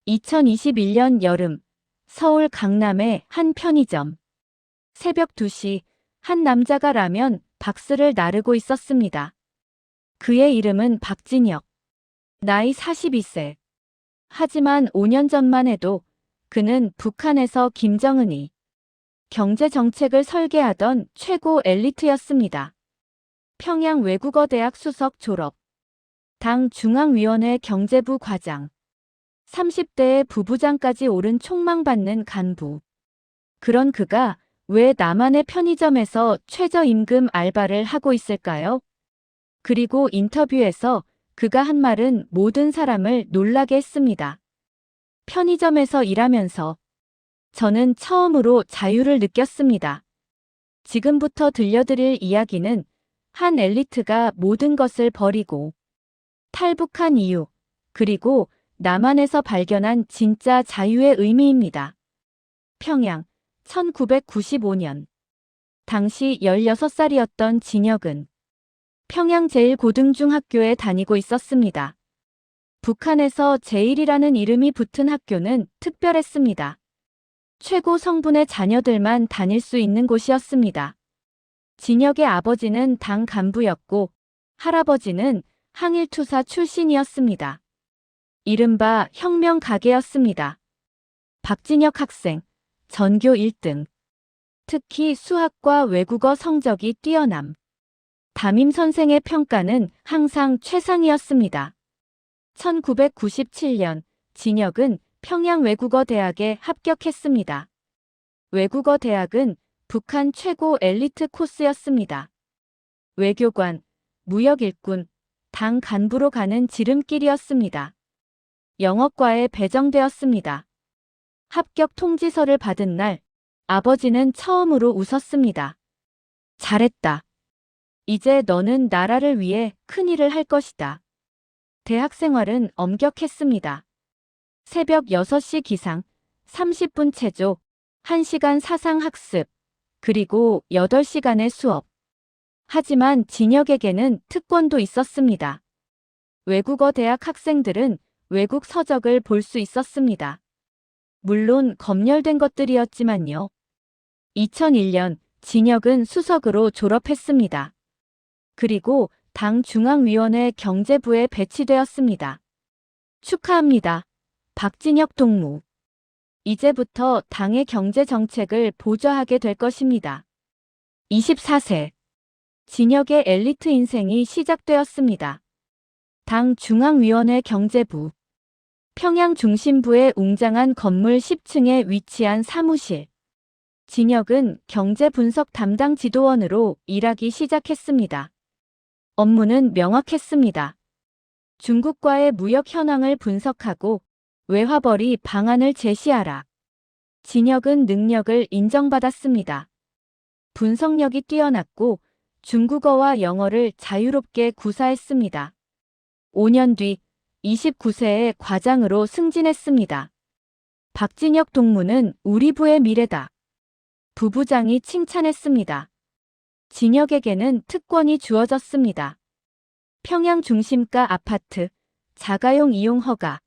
2021년 여름, 서울 강남의 한 편의점. 새벽 2시, 한 남자가 라면 박스를 나르고 있었습니다. 그의 이름은 박진혁. 나이 42세. 하지만 5년 전만 해도 그는 북한에서 김정은이 경제 정책을 설계하던 최고 엘리트였습니다. 평양 외국어대학 수석 졸업. 당 중앙위원회 경제부 과장. 30대의 부부장까지 오른 촉망받는 간부. 그런 그가 왜 나만의 편의점에서 최저임금 알바를 하고 있을까요? 그리고 인터뷰에서 그가 한 말은 모든 사람을 놀라게 했습니다. 편의점에서 일하면서 저는 처음으로 자유를 느꼈습니다. 지금부터 들려드릴 이야기는 한 엘리트가 모든 것을 버리고 탈북한 이유, 그리고 남한에서 발견한 진짜 자유의 의미입니다. 평양, 1995년. 당시 16살이었던 진혁은 평양 제1고등중학교에 다니고 있었습니다. 북한에서 제1이라는 이름이 붙은 학교는 특별했습니다. 최고 성분의 자녀들만 다닐 수 있는 곳이었습니다. 진혁의 아버지는 당 간부였고 할아버지는 항일투사 출신이었습니다. 이른바 혁명 가게였습니다. 박진혁 학생, 전교 1등. 특히 수학과 외국어 성적이 뛰어남. 담임 선생의 평가는 항상 최상이었습니다. 1997년 진혁은 평양외국어대학에 합격했습니다. 외국어대학은 북한 최고 엘리트 코스였습니다. 외교관, 무역일꾼, 당 간부로 가는 지름길이었습니다. 영어과에 배정되었습니다. 합격 통지서를 받은 날, 아버지는 처음으로 웃었습니다. 잘했다. 이제 너는 나라를 위해 큰일을 할 것이다. 대학 생활은 엄격했습니다. 새벽 6시 기상, 30분 체조, 1시간 사상학습, 그리고 8시간의 수업. 하지만 진혁에게는 특권도 있었습니다. 외국어 대학 학생들은 외국 서적을 볼 수 있었습니다. 물론 검열된 것들이었지만요. 2001년 진혁은 수석으로 졸업했습니다. 그리고 당 중앙위원회 경제부에 배치되었습니다. 축하합니다. 박진혁 동무. 이제부터 당의 경제 정책을 보좌하게 될 것입니다. 24세. 진혁의 엘리트 인생이 시작되었습니다. 당 중앙위원회 경제부. 평양 중심부의 웅장한 건물 10층에 위치한 사무실. 진혁은 경제 분석 담당 지도원으로 일하기 시작했습니다. 업무는 명확했습니다. 중국과의 무역 현황을 분석하고 외화벌이 방안을 제시하라. 진혁은 능력을 인정받았습니다. 분석력이 뛰어났고 중국어와 영어를 자유롭게 구사했습니다. 5년 뒤 29세의 과장으로 승진했습니다. 박진혁 동무는 우리 부의 미래다. 부부장이 칭찬했습니다. 진혁에게는 특권이 주어졌습니다. 평양 중심가 아파트, 자가용 이용 허가,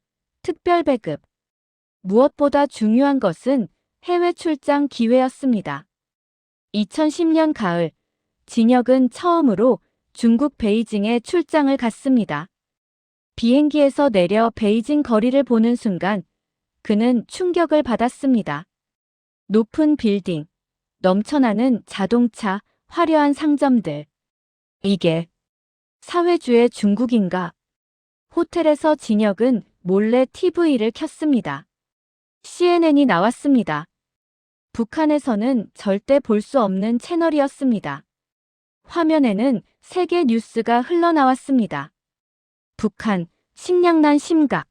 특별 배급. 무엇보다 중요한 것은 해외 출장 기회였습니다. 2010년 가을, 진혁은 처음으로 중국 베이징에 출장을 갔습니다. 비행기에서 내려 베이징 거리를 보는 순간 그는 충격을 받았습니다. 높은 빌딩, 넘쳐나는 자동차, 화려한 상점들. 이게 사회주의 중국인가? 호텔에서 진혁은 몰래 TV를 켰습니다. CNN이 나왔습니다. 북한에서는 절대 볼 수 없는 채널이었습니다. 화면에는 세계 뉴스가 흘러나왔습니다. 북한, 식량난 심각.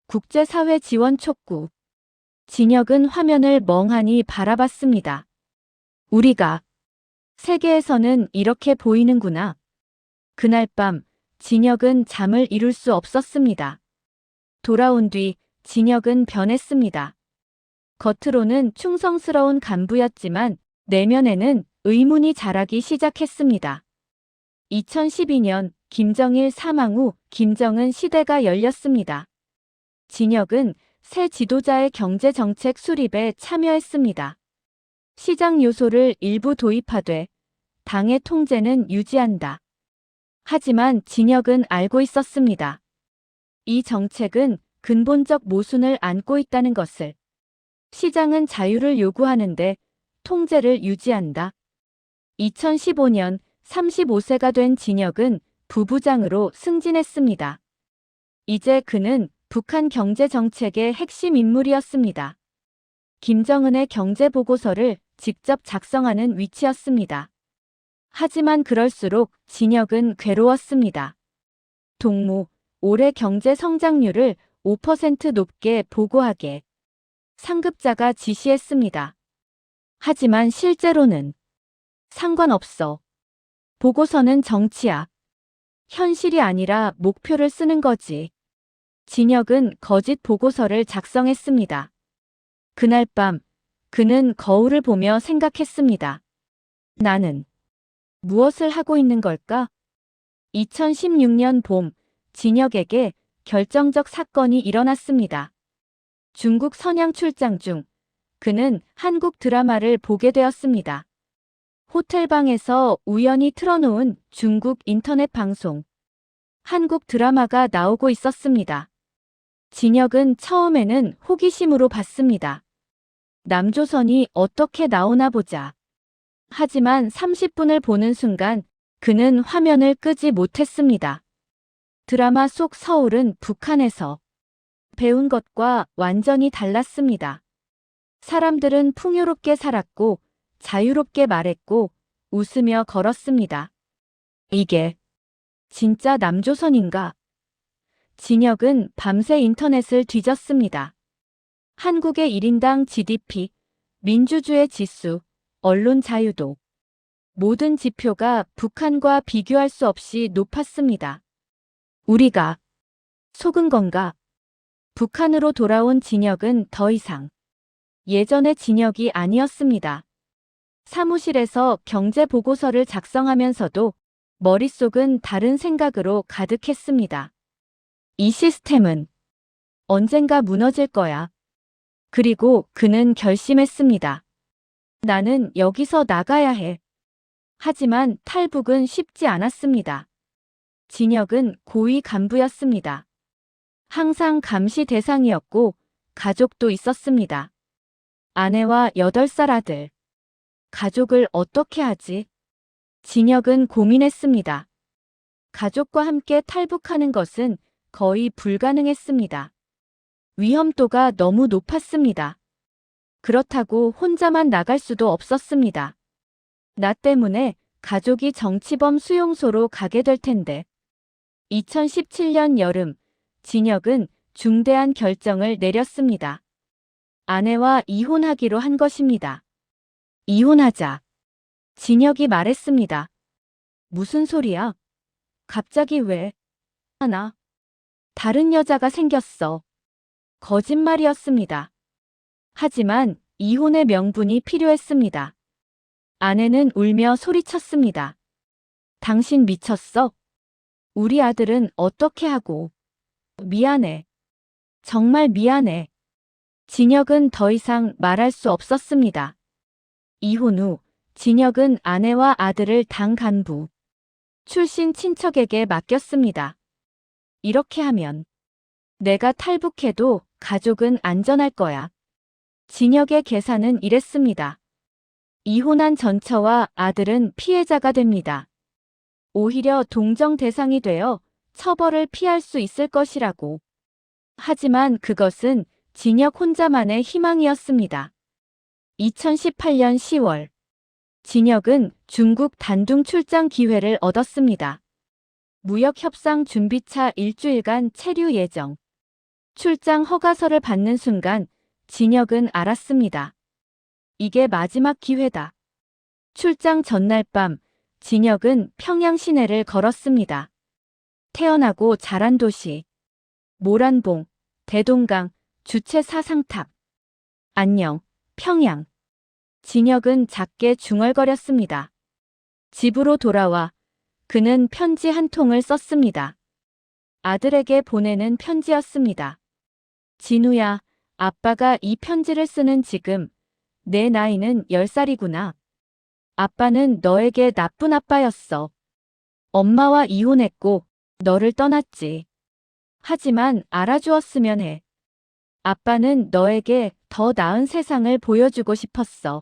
국제사회 지원 촉구. 진혁은 화면을 멍하니 바라봤습니다. 우리가 세계에서는 이렇게 보이는구나. 그날 밤 진혁은 잠을 이룰 수 없었습니다. 돌아온 뒤 진혁은 변했습니다. 겉으로는 충성스러운 간부였지만 내면에는 의문이 자라기 시작했습니다. 2012년 김정일 사망 후 김정은 시대가 열렸습니다. 진혁은 새 지도자의 경제정책 수립에 참여했습니다. 시장 요소를 일부 도입하되 당의 통제는 유지한다. 하지만 진혁은 알고 있었습니다. 이 정책은 근본적 모순을 안고 있다는 것을. 시장은 자유를 요구하는데 통제를 유지한다. 2015년 35세가 된 진혁은 부부장으로 승진했습니다. 이제 그는 북한 경제정책의 핵심 인물이었습니다. 김정은의 경제보고서를 직접 작성하는 위치였습니다. 하지만 그럴수록 진혁은 괴로웠습니다. 동무, 올해 경제 성장률을 5% 높게 보고하게 상급자가 지시했습니다. 하지만 실제로는 상관없어. 보고서는 정치야. 현실이 아니라 목표를 쓰는 거지. 진혁은 거짓 보고서를 작성했습니다. 그날 밤 그는 거울을 보며 생각했습니다. 나는 무엇을 하고 있는 걸까? 2016년 봄 진혁에게 결정적 사건이 일어났습니다. 중국 선양 출장 중 그는 한국 드라마를 보게 되었습니다. 호텔방에서 우연히 틀어놓은 중국 인터넷 방송. 한국 드라마가 나오고 있었습니다. 진혁은 처음에는 호기심으로 봤습니다. 남조선이 어떻게 나오나 보자. 하지만 30분을 보는 순간 그는 화면을 끄지 못했습니다. 드라마 속 서울은 북한에서 배운 것과 완전히 달랐습니다. 사람들은 풍요롭게 살았고 자유롭게 말했고 웃으며 걸었습니다. 이게 진짜 남조선인가? 진혁은 밤새 인터넷을 뒤졌습니다. 한국의 1인당 GDP, 민주주의 지수, 언론 자유도 모든 지표가 북한과 비교할 수 없이 높았습니다. 우리가 속은 건가? 북한으로 돌아온 진혁은 더 이상 예전의 진혁이 아니었습니다. 사무실에서 경제보고서를 작성하면서도 머릿속은 다른 생각으로 가득했습니다. 이 시스템은 언젠가 무너질 거야. 그리고 그는 결심했습니다. 나는 여기서 나가야 해. 하지만 탈북은 쉽지 않았습니다. 진혁은 고위 간부였습니다. 항상 감시 대상이었고 가족도 있었습니다. 아내와 8살 아들. 가족을 어떻게 하지? 진혁은 고민했습니다. 가족과 함께 탈북하는 것은 거의 불가능했습니다. 위험도가 너무 높았습니다. 그렇다고 혼자만 나갈 수도 없었습니다. 나 때문에 가족이 정치범 수용소로 가게 될 텐데. 2017년 여름, 진혁은 중대한 결정을 내렸습니다. 아내와 이혼하기로 한 것입니다. 이혼하자. 진혁이 말했습니다. 무슨 소리야? 갑자기 왜? 나 다른 여자가 생겼어. 거짓말이었습니다. 하지만 이혼의 명분이 필요했습니다. 아내는 울며 소리쳤습니다. 당신 미쳤어? 우리 아들은 어떻게 하고? 미안해. 정말 미안해. 진혁은 더 이상 말할 수 없었습니다. 이혼 후 진혁은 아내와 아들을 당 간부 출신 친척에게 맡겼습니다. 이렇게 하면 내가 탈북해도 가족은 안전할 거야. 진혁의 계산은 이랬습니다. 이혼한 전처와 아들은 피해자가 됩니다. 오히려 동정 대상이 되어 처벌을 피할 수 있을 것이라고. 하지만 그것은 진혁 혼자만의 희망이었습니다. 2018년 10월, 진혁은 중국 단둥 출장 기회를 얻었습니다. 무역협상 준비차 일주일간 체류 예정. 출장 허가서를 받는 순간 진혁은 알았습니다. 이게 마지막 기회다. 출장 전날 밤 진혁은 평양 시내를 걸었습니다. 태어나고 자란 도시. 모란봉, 대동강, 주체 사상탑. 안녕, 평양. 진혁은 작게 중얼거렸습니다. 집으로 돌아와 그는 편지 한 통을 썼습니다. 아들에게 보내는 편지였습니다. 진우야, 아빠가 이 편지를 쓰는 지금 내 나이는 10살이구나. 아빠는 너에게 나쁜 아빠였어. 엄마와 이혼했고 너를 떠났지. 하지만 알아주었으면 해. 아빠는 너에게 더 나은 세상을 보여주고 싶었어.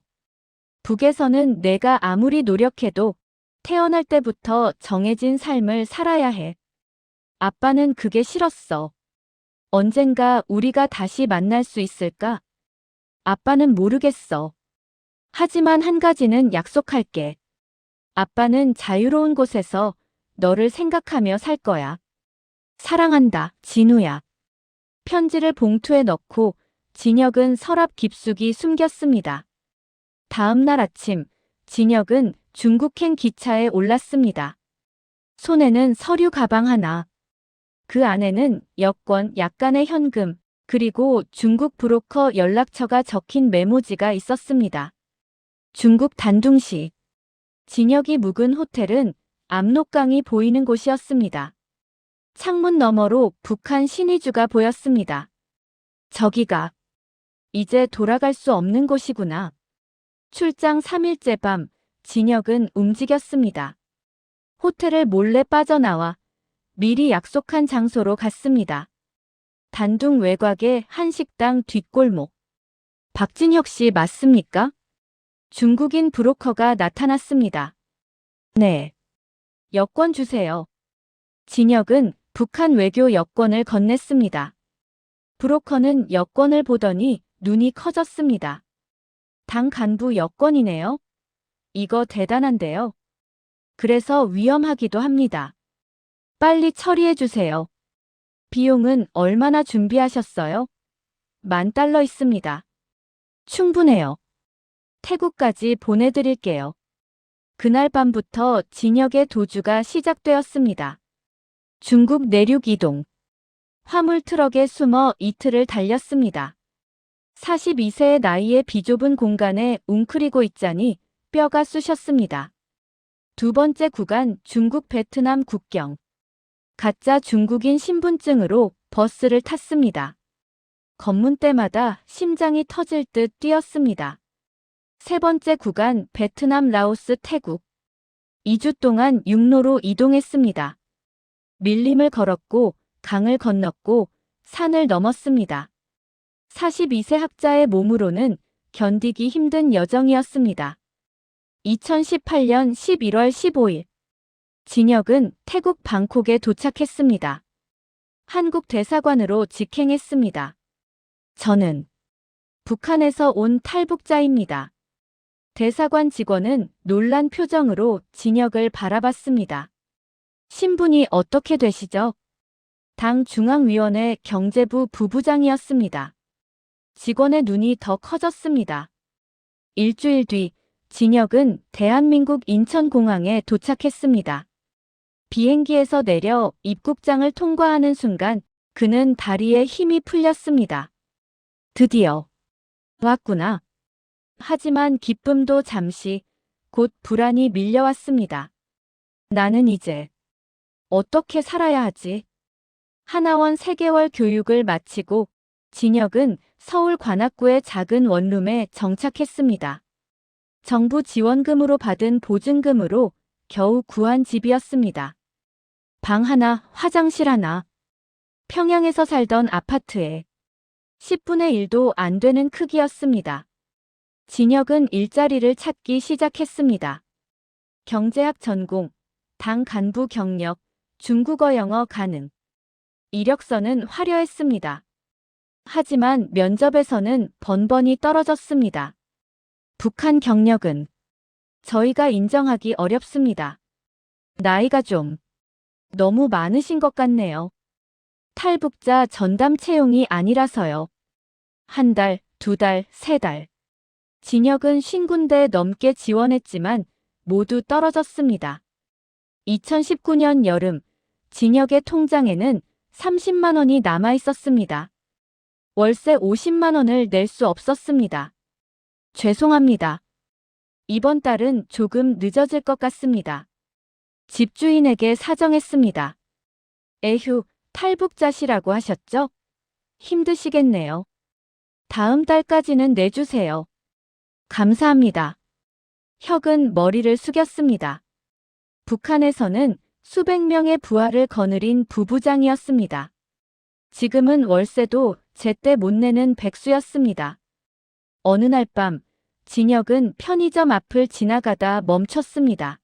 북에서는 내가 아무리 노력해도 태어날 때부터 정해진 삶을 살아야 해. 아빠는 그게 싫었어. 언젠가 우리가 다시 만날 수 있을까? 아빠는 모르겠어. 하지만 한 가지는 약속할게. 아빠는 자유로운 곳에서 너를 생각하며 살 거야. 사랑한다, 진우야. 편지를 봉투에 넣고 진혁은 서랍 깊숙이 숨겼습니다. 다음 날 아침, 진혁은 중국행 기차에 올랐습니다. 손에는 서류 가방 하나. 그 안에는 여권, 약간의 현금, 그리고 중국 브로커 연락처가 적힌 메모지가 있었습니다. 중국 단둥시. 진혁이 묵은 호텔은 압록강이 보이는 곳이었습니다. 창문 너머로 북한 신의주가 보였습니다. 저기가 이제 돌아갈 수 없는 곳이구나. 출장 3일째 밤, 진혁은 움직였습니다. 호텔을 몰래 빠져나와 미리 약속한 장소로 갔습니다. 단둥 외곽의 한 식당 뒷골목. 박진혁 씨 맞습니까? 중국인 브로커가 나타났습니다. 네. 여권 주세요. 진혁은 북한 외교 여권을 건넸습니다. 브로커는 여권을 보더니 눈이 커졌습니다. 당 간부 여권이네요. 이거 대단한데요. 그래서 위험하기도 합니다. 빨리 처리해 주세요. 비용은 얼마나 준비하셨어요? $10,000 있습니다. 충분해요. 태국까지 보내드릴게요. 그날 밤부터 진혁의 도주가 시작되었습니다. 중국 내륙 이동. 화물 트럭에 숨어 이틀을 달렸습니다. 42세의 나이에 비좁은 공간에 웅크리고 있자니 뼈가 쑤셨습니다. 두 번째 구간 중국 베트남 국경. 가짜 중국인 신분증으로 버스를 탔습니다. 검문대마다 심장이 터질 듯 뛰었습니다. 세 번째 구간 베트남 라오스 태국. 2주 동안 육로로 이동했습니다. 밀림을 걸었고 강을 건넜고 산을 넘었습니다. 42세 학자의 몸으로는 견디기 힘든 여정이었습니다. 2018년 11월 15일. 진혁은 태국 방콕에 도착했습니다. 한국 대사관으로 직행했습니다. 저는 북한에서 온 탈북자입니다. 대사관 직원은 놀란 표정으로 진혁을 바라봤습니다. 신분이 어떻게 되시죠? 당 중앙위원회 경제부 부부장이었습니다. 직원의 눈이 더 커졌습니다. 일주일 뒤 진혁은 대한민국 인천공항에 도착했습니다. 비행기에서 내려 입국장을 통과하는 순간 그는 다리에 힘이 풀렸습니다. 드디어 왔구나. 하지만 기쁨도 잠시, 곧 불안이 밀려왔습니다. 나는 이제 어떻게 살아야 하지? 하나원 3개월 교육을 마치고 진혁은 서울 관악구의 작은 원룸에 정착했습니다. 정부 지원금으로 받은 보증금으로 겨우 구한 집이었습니다. 방 하나, 화장실 하나. 평양에서 살던 아파트에 10분의 1도 안 되는 크기였습니다. 진혁은 일자리를 찾기 시작했습니다. 경제학 전공, 당 간부 경력, 중국어 영어 가능. 이력서는 화려했습니다. 하지만 면접에서는 번번이 떨어졌습니다. 북한 경력은 저희가 인정하기 어렵습니다. 나이가 좀 너무 많으신 것 같네요. 탈북자 전담 채용이 아니라서요. 1달, 2달, 3달. 진혁은 50군데 넘게 지원했지만 모두 떨어졌습니다. 2019년 여름, 진혁의 통장에는 30만 원이 남아 있었습니다. 월세 50만 원을 낼 수 없었습니다. 죄송합니다. 이번 달은 조금 늦어질 것 같습니다. 집주인에게 사정했습니다. 에휴, 탈북자시라고 하셨죠? 힘드시겠네요. 다음 달까지는 내주세요. 감사합니다. 혁은 머리를 숙였습니다. 북한에서는 수백 명의 부하를 거느린 부부장이었습니다. 지금은 월세도 제때 못 내는 백수였습니다. 어느 날 밤, 진혁은 편의점 앞을 지나가다 멈췄습니다.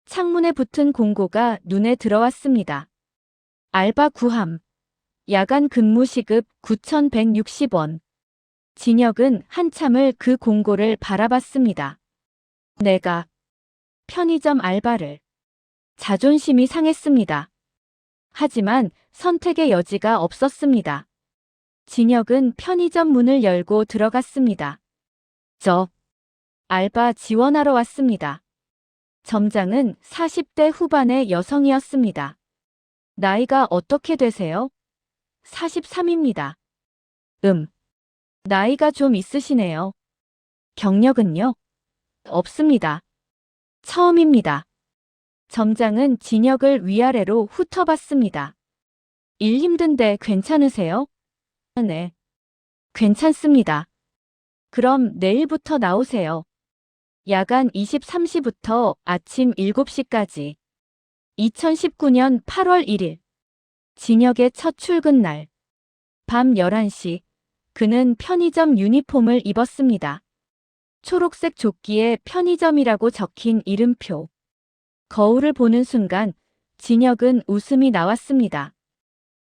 창문에 붙은 공고가 눈에 들어왔습니다. 알바 구함. 야간 근무 시급 9,160원. 진혁은 한참을 그 공고를 바라봤습니다. 내가 편의점 알바를. 자존심이 상했습니다. 하지만 선택의 여지가 없었습니다. 진혁은 편의점 문을 열고 들어갔습니다. 저 알바 지원하러 왔습니다. 점장은 40대 후반의 여성이었습니다. 나이가 어떻게 되세요? 43입니다. 나이가 좀 있으시네요. 경력은요? 없습니다. 처음입니다. 점장은 진혁을 위아래로 훑어봤습니다. 일 힘든데 괜찮으세요? 네. 괜찮습니다. 그럼 내일부터 나오세요. 야간 23시부터 아침 7시까지. 2019년 8월 1일. 진혁의 첫 출근 날. 밤 11시. 그는 편의점 유니폼을 입었습니다. 초록색 조끼에 편의점이라고 적힌 이름표. 거울을 보는 순간 진혁은 웃음이 나왔습니다.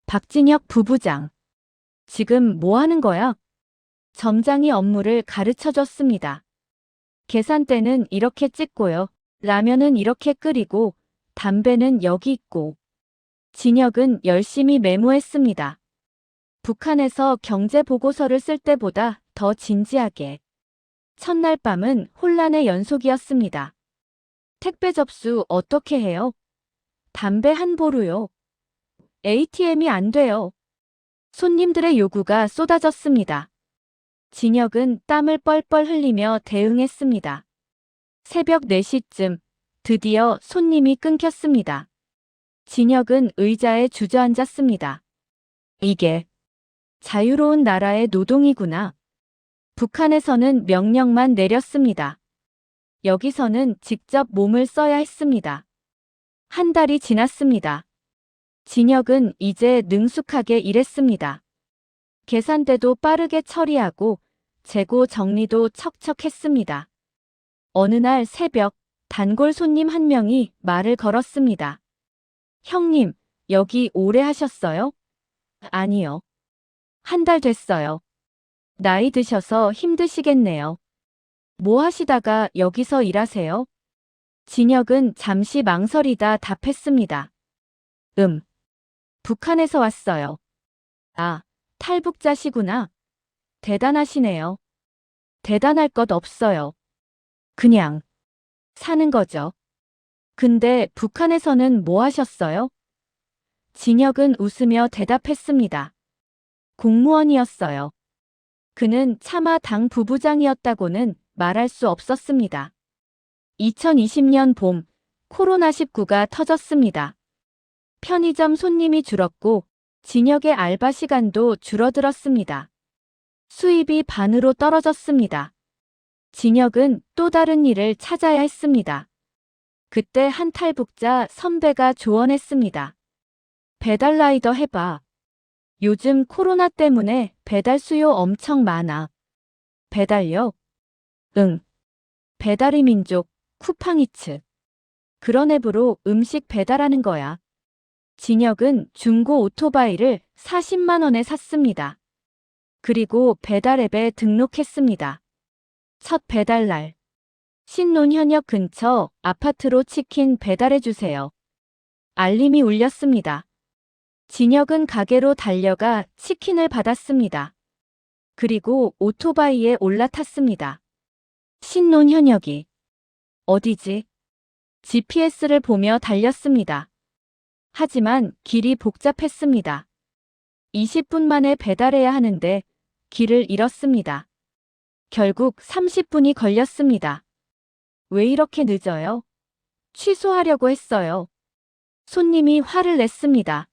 박진혁 부부장. 지금 뭐 하는 거야? 점장이 업무를 가르쳐줬습니다. 계산대는 이렇게 찍고요. 라면은 이렇게 끓이고 담배는 여기 있고. 진혁은 열심히 메모했습니다. 북한에서 경제 보고서를 쓸 때보다 더 진지하게. 첫날 밤은 혼란의 연속이었습니다. 택배 접수 어떻게 해요? 담배 한 보루요. ATM이 안 돼요. 손님들의 요구가 쏟아졌습니다. 진혁은 땀을 뻘뻘 흘리며 대응했습니다. 새벽 4시쯤 드디어 손님이 끊겼습니다. 진혁은 의자에 주저앉았습니다. 이게 자유로운 나라의 노동이구나. 북한에서는 명령만 내렸습니다. 여기서는 직접 몸을 써야 했습니다. 한 달이 지났습니다. 진혁은 이제 능숙하게 일했습니다. 계산대도 빠르게 처리하고 재고 정리도 척척했습니다. 어느 날 새벽 단골 손님 한 명이 말을 걸었습니다. 형님, 여기 오래 하셨어요? 아니요. 한 달 됐어요. 나이 드셔서 힘드시겠네요. 뭐 하시다가 여기서 일하세요? 진혁은 잠시 망설이다 답했습니다. 북한에서 왔어요. 아, 탈북자시구나. 대단하시네요. 대단할 것 없어요. 그냥 사는 거죠. 근데 북한에서는 뭐 하셨어요? 진혁은 웃으며 대답했습니다. 공무원이었어요. 그는 차마 당 부부장이었다고는 말할 수 없었습니다. 2020년 봄, 코로나19가 터졌습니다. 편의점 손님이 줄었고 진혁의 알바 시간도 줄어들었습니다. 수입이 반으로 떨어졌습니다. 진혁은 또 다른 일을 찾아야 했습니다. 그때 한 탈북자 선배가 조언했습니다. 배달 라이더 해봐. 요즘 코로나 때문에 배달 수요 엄청 많아. 배달요? 응. 배달의 민족, 쿠팡이츠. 그런 앱으로 음식 배달하는 거야. 진혁은 중고 오토바이를 40만 원에 샀습니다. 그리고 배달 앱에 등록했습니다. 첫 배달날. 신논현역 근처 아파트로 치킨 배달해주세요. 알림이 울렸습니다. 진혁은 가게로 달려가 치킨을 받았습니다. 그리고 오토바이에 올라탔습니다. 신논현역이 어디지? GPS를 보며 달렸습니다. 하지만 길이 복잡했습니다. 20분 만에 배달해야 하는데 길을 잃었습니다. 결국 30분이 걸렸습니다. 왜 이렇게 늦어요? 취소하려고 했어요. 손님이 화를 냈습니다.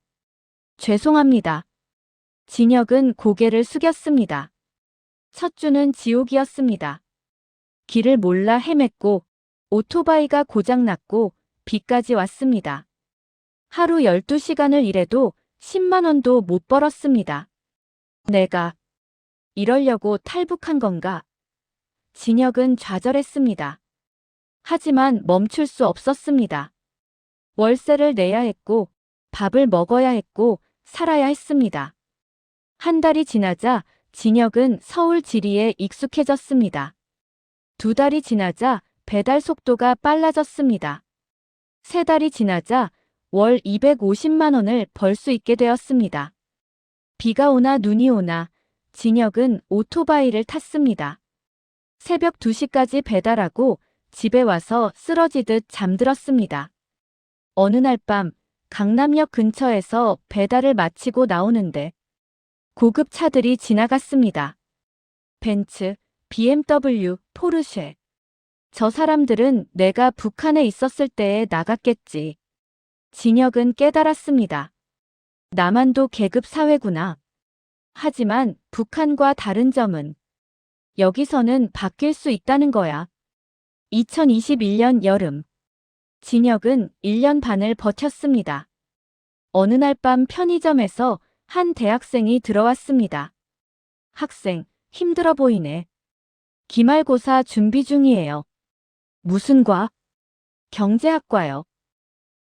죄송합니다. 진혁은 고개를 숙였습니다. 첫 주는 지옥이었습니다. 길을 몰라 헤맸고 오토바이가 고장났고 비까지 왔습니다. 하루 12시간을 일해도 10만 원도 못 벌었습니다. 내가 이러려고 탈북한 건가? 진혁은 좌절했습니다. 하지만 멈출 수 없었습니다. 월세를 내야 했고 밥을 먹어야 했고 살아야 했습니다. 한 달이 지나자 진혁은 서울 지리에 익숙해졌습니다. 두 달이 지나자 배달 속도가 빨라졌습니다. 세 달이 지나자 월 250만 원을 벌 수 있게 되었습니다. 비가 오나 눈이 오나 진혁은 오토바이를 탔습니다. 새벽 2시까지 배달하고 집에 와서 쓰러지듯 잠들었습니다. 어느 날 밤 강남역 근처에서 배달을 마치고 나오는데 고급 차들이 지나갔습니다. 벤츠, BMW, 포르쉐. 저 사람들은 내가 북한에 있었을 때에 나갔겠지. 진혁은 깨달았습니다. 남한도 계급 사회구나. 하지만 북한과 다른 점은 여기서는 바뀔 수 있다는 거야. 2021년 여름. 진혁은 1년 반을 버텼습니다. 어느 날 밤 편의점에서 한 대학생이 들어왔습니다. 학생, 힘들어 보이네. 기말고사 준비 중이에요. 무슨 과? 경제학과요.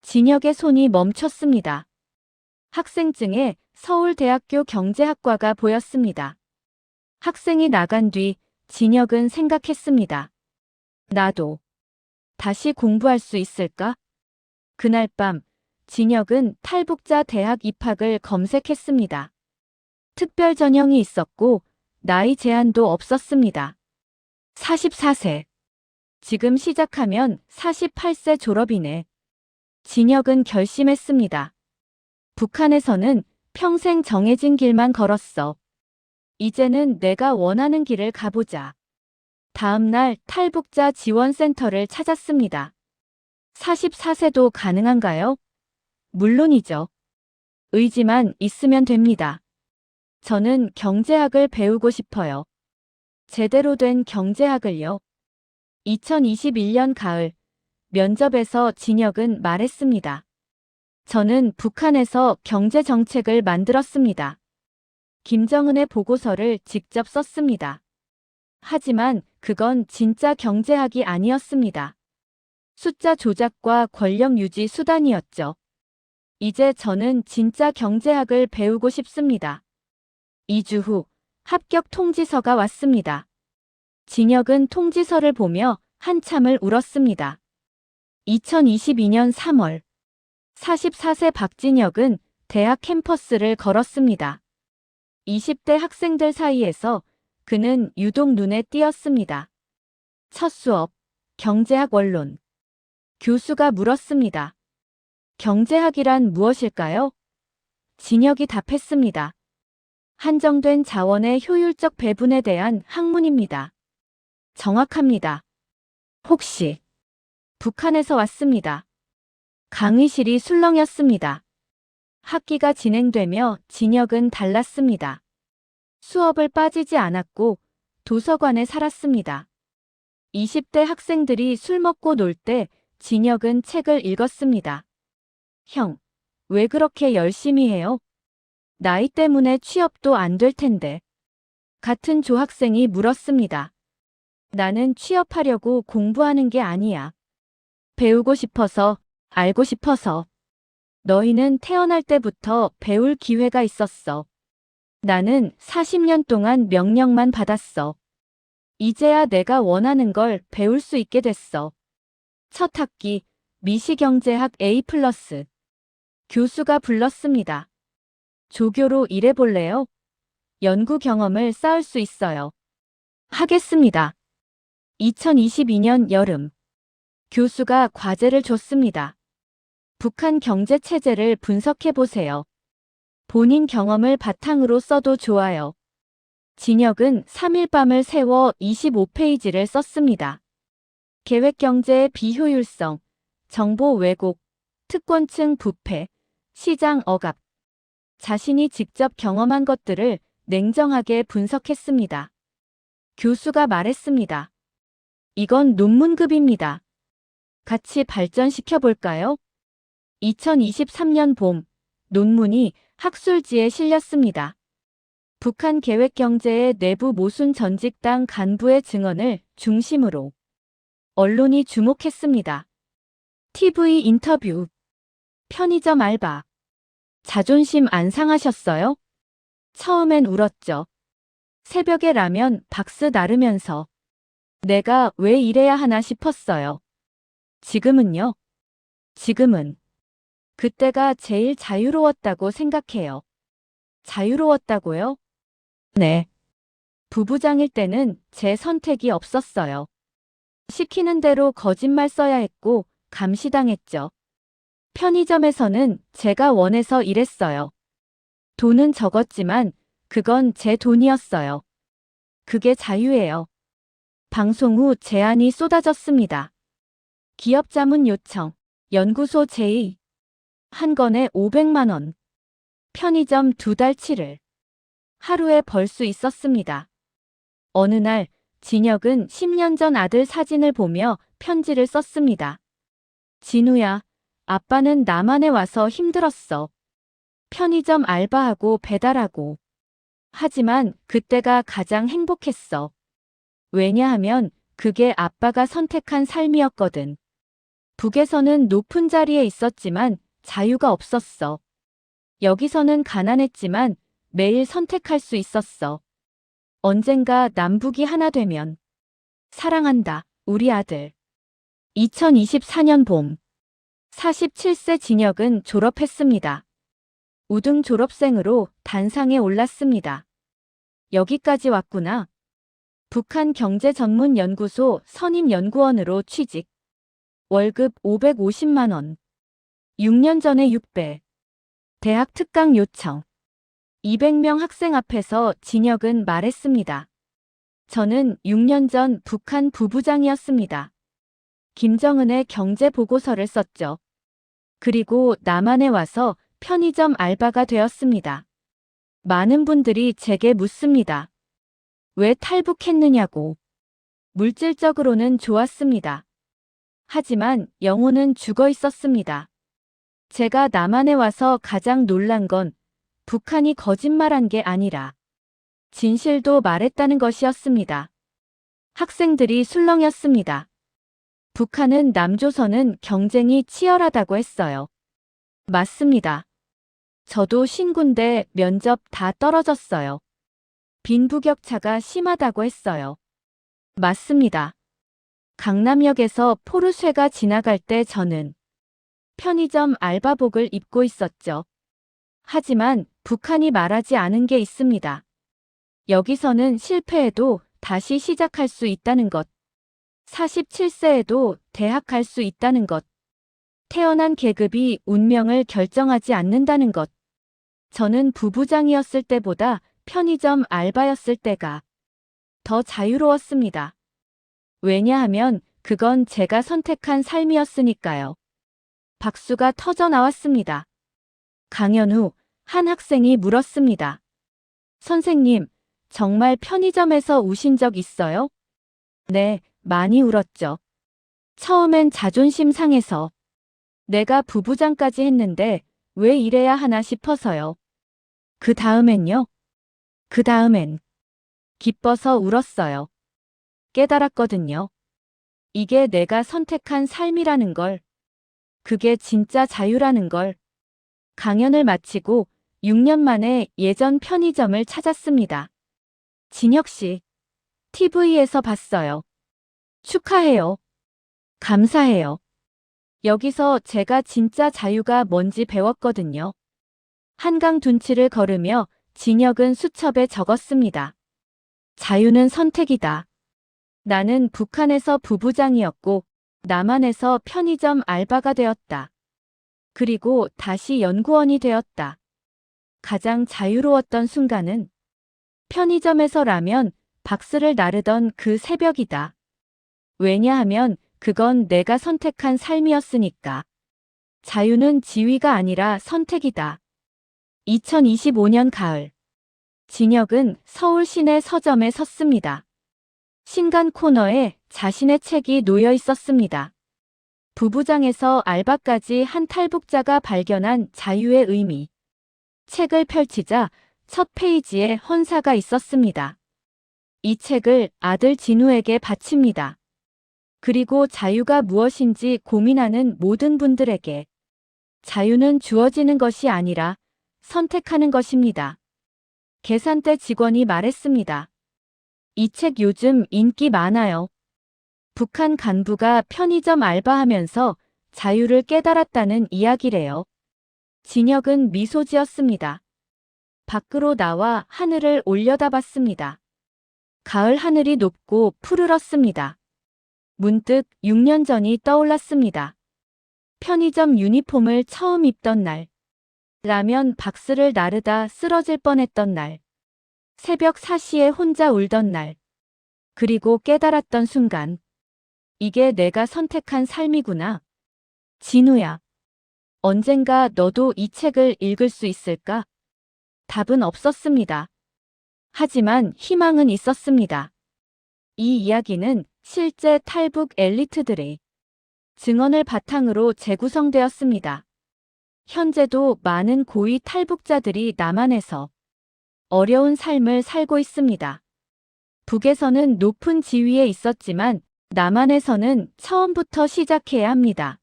진혁의 손이 멈췄습니다. 학생증에 서울대학교 경제학과가 보였습니다. 학생이 나간 뒤 진혁은 생각했습니다. 나도 다시 공부할 수 있을까? 그날 밤 진혁은 탈북자 대학 입학을 검색했습니다. 특별 전형이 있었고 나이 제한도 없었습니다. 44세. 지금 시작하면 48세 졸업이네. 진혁은 결심했습니다. 북한에서는 평생 정해진 길만 걸었어. 이제는 내가 원하는 길을 가보자. 다음 날 탈북자 지원센터를 찾았습니다. 44세도 가능한가요? 물론이죠. 의지만 있으면 됩니다. 저는 경제학을 배우고 싶어요. 제대로 된 경제학을요. 2021년 가을 면접에서 진혁은 말했습니다. 저는 북한에서 경제정책을 만들었습니다. 김정은의 보고서를 직접 썼습니다. 하지만 그건 진짜 경제학이 아니었습니다. 숫자 조작과 권력 유지 수단이었죠. 이제 저는 진짜 경제학을 배우고 싶습니다. 2주 후 합격 통지서가 왔습니다. 진혁은 통지서를 보며 한참을 울었습니다. 2022년 3월 44세 박진혁은 대학 캠퍼스를 걸었습니다. 20대 학생들 사이에서 그는 유독 눈에 띄었습니다. 첫 수업, 경제학 원론. 교수가 물었습니다. 경제학이란 무엇일까요? 진혁이 답했습니다. 한정된 자원의 효율적 배분에 대한 학문입니다. 정확합니다. 혹시 북한에서 왔습니다. 강의실이 술렁였습니다. 학기가 진행되며 진혁은 달랐습니다. 수업을 빠지지 않았고 도서관에 살았습니다. 20대 학생들이 술 먹고 놀 때 진혁은 책을 읽었습니다. 형, 왜 그렇게 열심히 해요? 나이 때문에 취업도 안 될 텐데. 같은 조학생이 물었습니다. 나는 취업하려고 공부하는 게 아니야. 배우고 싶어서, 알고 싶어서. 너희는 태어날 때부터 배울 기회가 있었어. 나는 40년 동안 명령만 받았어. 이제야 내가 원하는 걸 배울 수 있게 됐어. 첫 학기 미시경제학 A+. 교수가 불렀습니다. 조교로 일해볼래요? 연구 경험을 쌓을 수 있어요. 하겠습니다. 2022년 여름. 교수가 과제를 줬습니다. 북한 경제 체제를 분석해 보세요. 본인 경험을 바탕으로 써도 좋아요. 진혁은 3일 밤을 새워 25페이지를 썼습니다. 계획경제의 비효율성, 정보 왜곡, 특권층 부패, 시장 억압. 자신이 직접 경험한 것들을 냉정하게 분석했습니다. 교수가 말했습니다. 이건 논문급입니다. 같이 발전시켜 볼까요? 2023년 봄, 논문이 학술지에 실렸습니다. 북한 계획 경제의 내부 모순 전직 당 간부의 증언을 중심으로 언론이 주목했습니다. TV 인터뷰. 편의점 알바. 자존심 안 상하셨어요? 처음엔 울었죠. 새벽에 라면 박스 나르면서 내가 왜 이래야 하나 싶었어요. 지금은요? 지금은 그때가 제일 자유로웠다고 생각해요. 자유로웠다고요? 네. 부부장일 때는 제 선택이 없었어요. 시키는 대로 거짓말 써야 했고 감시당했죠. 편의점에서는 제가 원해서 일했어요. 돈은 적었지만 그건 제 돈이었어요. 그게 자유예요. 방송 후 제안이 쏟아졌습니다. 기업 자문 요청, 연구소 제의, 한 건에 500만 원, 편의점 2달치를 하루에 벌 수 있었습니다. 어느 날 진혁은 10년 전 아들 사진을 보며 편지를 썼습니다. 진우야, 아빠는 남한에 와서 힘들었어. 편의점 알바하고 배달하고. 하지만 그때가 가장 행복했어. 왜냐하면 그게 아빠가 선택한 삶이었거든. 북에서는 높은 자리에 있었지만 자유가 없었어. 여기서는 가난했지만 매일 선택할 수 있었어. 언젠가 남북이 하나 되면. 사랑한다, 우리 아들. 2024년 봄. 47세 진혁은 졸업했습니다. 우등 졸업생으로 단상에 올랐습니다. 여기까지 왔구나. 북한 경제전문연구소 선임연구원으로 취직. 월급 550만 원. 6년 전에 6배. 대학 특강 요청. 200명 학생 앞에서 진혁은 말했습니다. 저는 6년 전 북한 부부장이었습니다. 김정은의 경제 보고서를 썼죠. 그리고 남한에 와서 편의점 알바가 되었습니다. 많은 분들이 제게 묻습니다. 왜 탈북했느냐고. 물질적으로는 좋았습니다. 하지만 영혼은 죽어 있었습니다. 제가 남한에 와서 가장 놀란 건 북한이 거짓말한 게 아니라 진실도 말했다는 것이었습니다. 학생들이 술렁였습니다. 북한은 남조선은 경쟁이 치열하다고 했어요. 맞습니다. 저도 신군대 면접 다 떨어졌어요. 빈부격차가 심하다고 했어요. 맞습니다. 강남역에서 포르쉐가 지나갈 때 저는 편의점 알바복을 입고 있었죠. 하지만 북한이 말하지 않은 게 있습니다. 여기서는 실패해도 다시 시작할 수 있다는 것. 47세에도 대학 갈 수 있다는 것. 태어난 계급이 운명을 결정하지 않는다는 것. 저는 부부장이었을 때보다 편의점 알바였을 때가 더 자유로웠습니다. 왜냐하면 그건 제가 선택한 삶이었으니까요. 박수가 터져 나왔습니다. 강연 후 한 학생이 물었습니다. 선생님, 정말 편의점에서 우신 적 있어요? 네, 많이 울었죠. 처음엔 자존심 상해서 내가 부부장까지 했는데 왜 이래야 하나 싶어서요. 그 다음엔요? 그 다음엔 기뻐서 울었어요. 깨달았거든요. 이게 내가 선택한 삶이라는 걸. 그게 진짜 자유라는 걸. 강연을 마치고 6년 만에 예전 편의점을 찾았습니다. 진혁 씨, TV에서 봤어요. 축하해요. 감사해요. 여기서 제가 진짜 자유가 뭔지 배웠거든요. 한강 둔치를 걸으며 진혁은 수첩에 적었습니다. 자유는 선택이다. 나는 북한에서 부부장이었고 남한에서 편의점 알바가 되었다. 그리고 다시 연구원이 되었다. 가장 자유로웠던 순간은 편의점에서 라면 박스를 나르던 그 새벽이다. 왜냐하면 그건 내가 선택한 삶이었으니까. 자유는 지위가 아니라 선택이다. 2025년 가을. 진혁은 서울 시내 서점에 섰습니다. 신간 코너에 자신의 책이 놓여 있었습니다. 부부장에서 알바까지 한 탈북자가 발견한 자유의 의미. 책을 펼치자 첫 페이지에 헌사가 있었습니다. 이 책을 아들 진우에게 바칩니다. 그리고 자유가 무엇인지 고민하는 모든 분들에게. 자유는 주어지는 것이 아니라 선택하는 것입니다. 계산대 직원이 말했습니다. 이 책 요즘 인기 많아요. 북한 간부가 편의점 알바하면서 자유를 깨달았다는 이야기래요. 진혁은 미소 지었습니다. 밖으로 나와 하늘을 올려다봤습니다. 가을 하늘이 높고 푸르렀습니다. 문득 6년 전이 떠올랐습니다. 편의점 유니폼을 처음 입던 날. 라면 박스를 나르다 쓰러질 뻔했던 날. 새벽 4시에 혼자 울던 날. 그리고 깨달았던 순간. 이게 내가 선택한 삶이구나. 진우야. 언젠가 너도 이 책을 읽을 수 있을까? 답은 없었습니다. 하지만 희망은 있었습니다. 이 이야기는 실제 탈북 엘리트들의 증언을 바탕으로 재구성되었습니다. 현재도 많은 고위 탈북자들이 남한에서 어려운 삶을 살고 있습니다. 북에서는 높은 지위에 있었지만 남한에서는 처음부터 시작해야 합니다.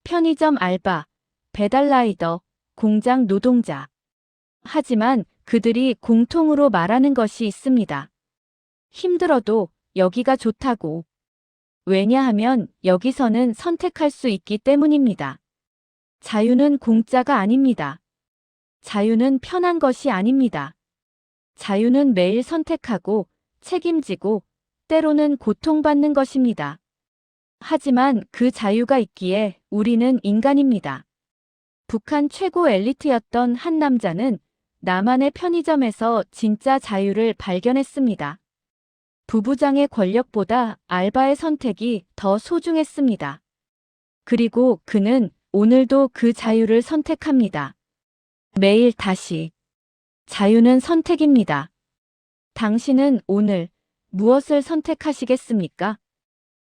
편의점 알바, 배달라이더, 공장 노동자. 하지만 그들이 공통으로 말하는 것이 있습니다. 힘들어도 여기가 좋다고. 왜냐하면 여기서는 선택할 수 있기 때문입니다. 자유는 공짜가 아닙니다. 자유는 편한 것이 아닙니다. 자유는 매일 선택하고 책임지고 때로는 고통받는 것입니다. 하지만 그 자유가 있기에 우리는 인간입니다. 북한 최고 엘리트였던 한 남자는 남한의 편의점에서 진짜 자유를 발견했습니다. 부부장의 권력보다 알바의 선택이 더 소중했습니다. 그리고 그는 오늘도 그 자유를 선택합니다. 매일 다시. 자유는 선택입니다. 당신은 오늘 무엇을 선택하시겠습니까?